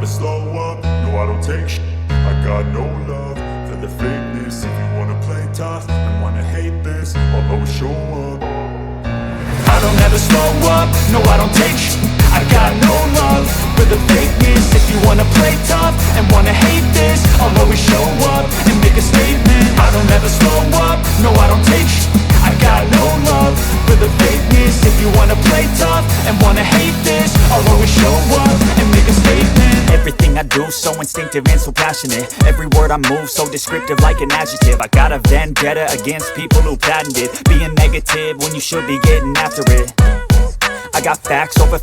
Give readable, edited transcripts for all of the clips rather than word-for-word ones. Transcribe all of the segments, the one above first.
never slow up, no I don't take shit. I got no love for the fakeness. If you wanna play tough and wanna hate this, I'll always show up. I don't ever slow up, no I don't take shit. I got no love for the fakeness. If you wanna play tough and wanna hate this, I'll always show up and make a statement. I don't ever slow up, no I don't take shit. I got no love for the fakeness. If you wanna play tough and wanna hate this, I'll always show up and make a statement. Everything I do so instinctive and so passionate. Every word I move so descriptive like an adjective. I got a vendetta against people who patented being negative when you should be getting after it. I got facts over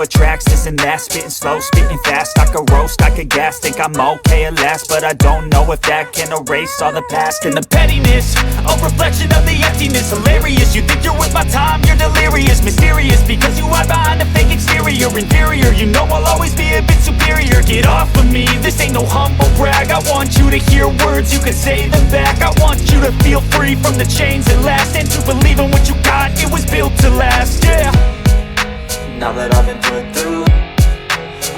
tracks, this and that. Spitting slow, spitting fast. I could roast, I could gas. Think I'm okay at last, but I don't know if that can erase all the past. And the pettiness, a reflection of the emptiness. Hilarious, you think you're worth my time, you're delirious. Mysterious, because you hide behind a fake exterior. Inferior, you know I'll always be a bit superior. Get off of me, this ain't no humble brag. I want you to hear words, you can say them back. I want you to feel free from the chains that last, and to believe in what you got, it was built to last, yeah. Now that I've been put through,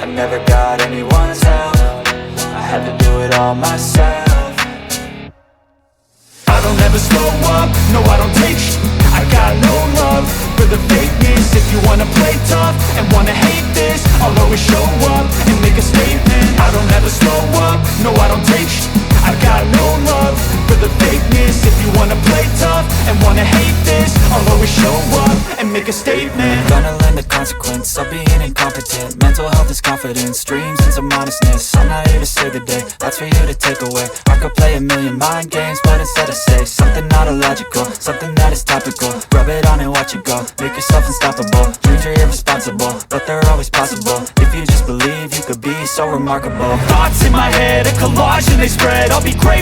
I never got anyone's help. I had to do it all myself. I don't ever slow up, no I don't take shit. I got no love for the fakeness. If you wanna play tough and wanna hate this, I'll always show up and make a statement. I don't ever slow up, no I don't take shit. I got no love for the fakeness. If you wanna play tough and wanna hate this, I'll always show up and make a statement. Gonna learn the consequence of being incompetent. Mental health is confidence, dreams and some honestness. I'm not here to save the day, that's for you to take away. I could play a million mind games, but instead I say something not illogical, something that is topical. Rub it on and watch it go, make yourself unstoppable. Dreams are irresponsible, but they're always possible. If you just believe, you could be so remarkable. Thoughts in my head, a collage and they spread. I'll be great.